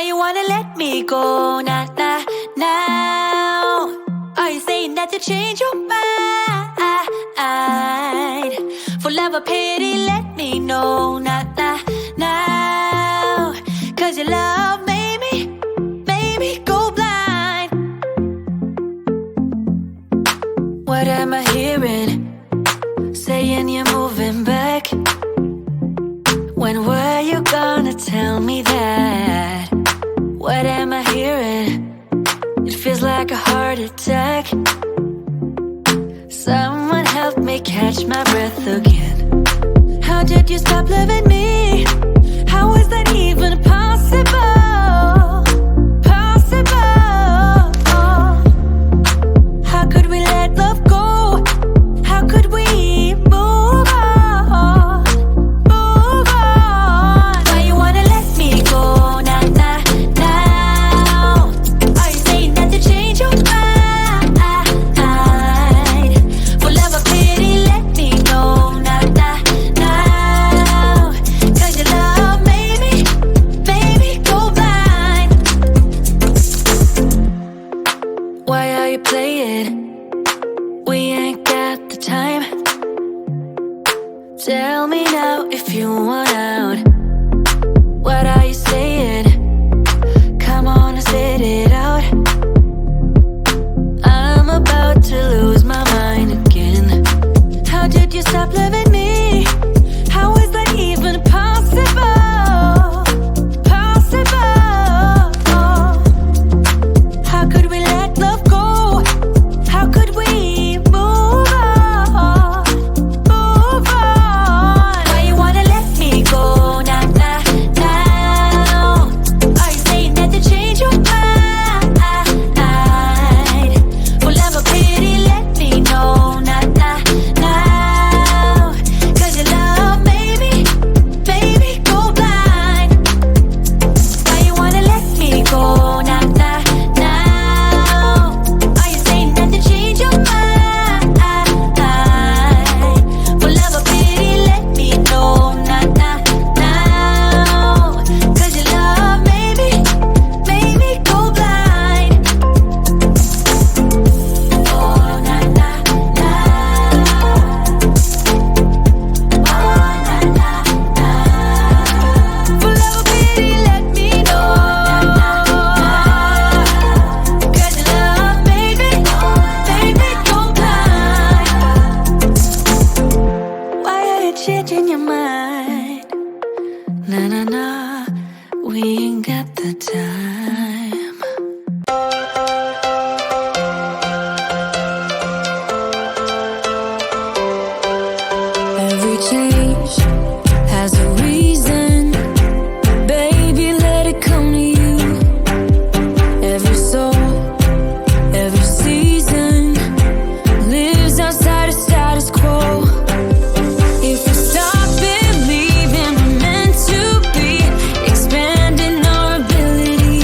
you wanna let me go? Nah, nah, now. Are you saying that you change your mind? For love or pity, let me know. Nah, nah, now. Cause your love made me go blind. What am I hearing? Saying you're moving back. When were you gonna tell me that? What am I hearing? It feels like a heart attack. Someone help me catch my breath again. How did you stop loving me? How was that even possible? Possible. How could we let love go? How could we move on? Move on. Why you wanna let me go? Nah, nah, now. Are you saying that to change your mind? For love or pity, let me know. Nah, nah, now. Cause your love made me go blind. Why are you playing? We ain't got the time. Tell me now if you want out. What are you saying? Come on and spit it out. I'm about to lose my mind again. How did you stop loving me? How is that even possible? Possible. How could we let love go? How could we move on? Move on. Why you wanna let me go? Nah, nah, now. Are you saying that to change your mind? For love or pity, let me know. Nah, nah, now. Cause your love made me go blind. Why you wanna let me go? Nah, nah, now. Are you saying that to change your mind? For love or pity, let me know. Nah, nah, now. Cause your love made me go blind. Oh, nah, nah, now. Oh, nah, nah, now. For love or pity, let me know. Cause your love made me go blind. Why are you changing your mind? Nah, nah, nah, we ain't got the time. Every change has a reason. Baby, let it come to you. Every soul, every season lives outside of status quo. If we stop believing we're meant to be, expanding our ability,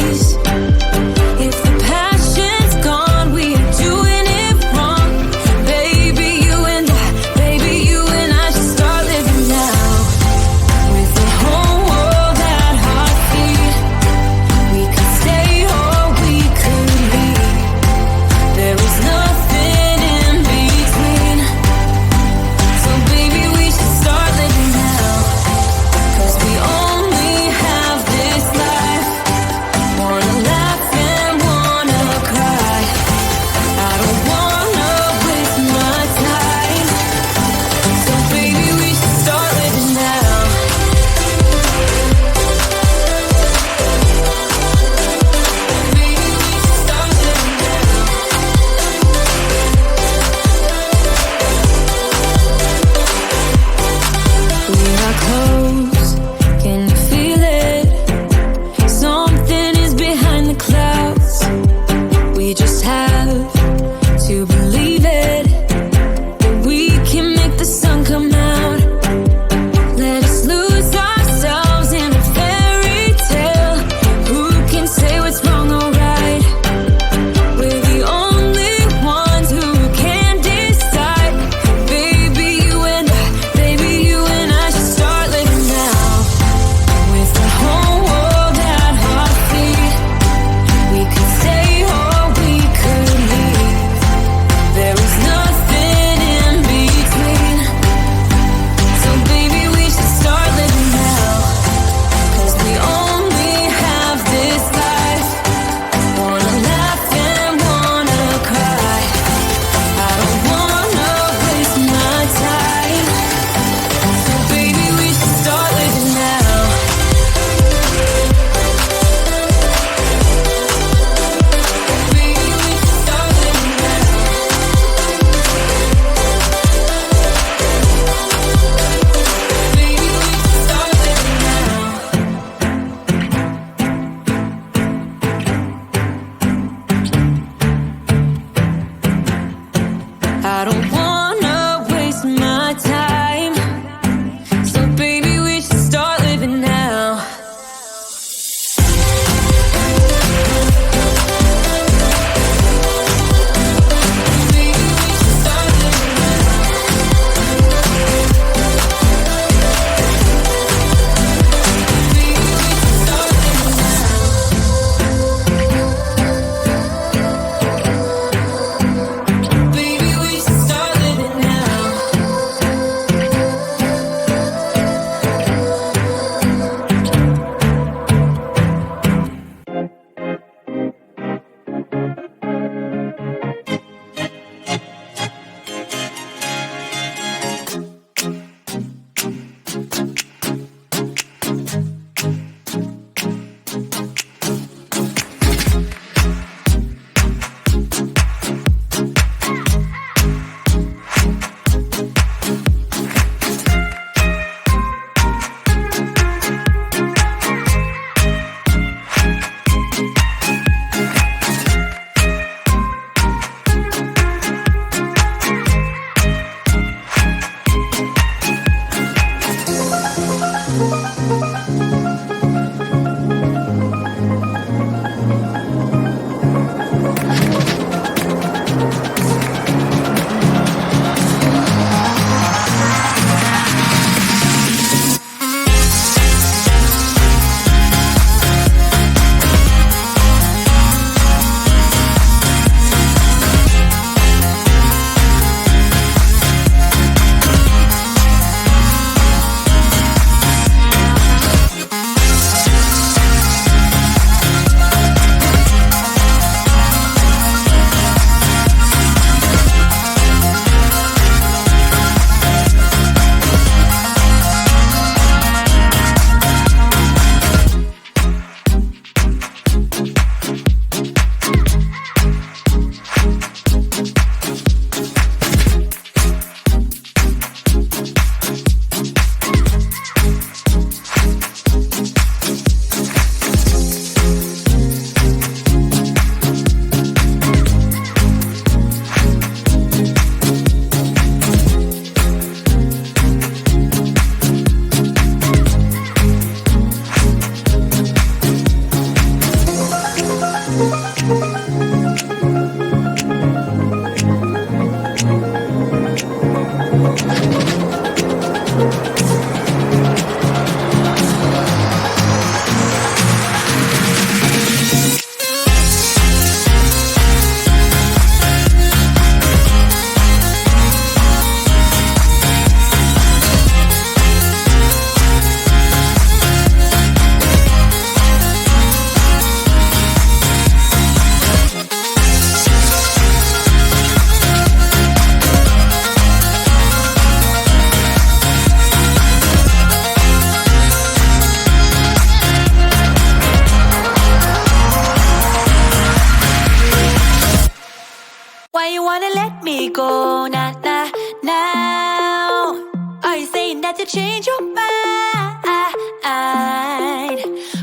change your mind.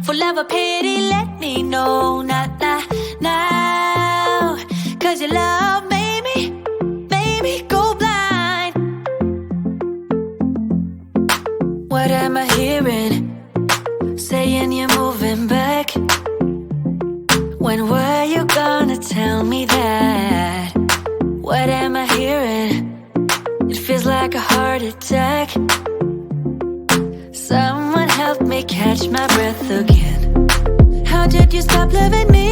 For love or pity, let me know. Not now. Cause your love made me go blind. What am I hearing? Saying you're moving back. When were you gonna tell me that? What am I hearing? It feels like a heart attack. Someone help me catch my breath again. How did you stop loving me?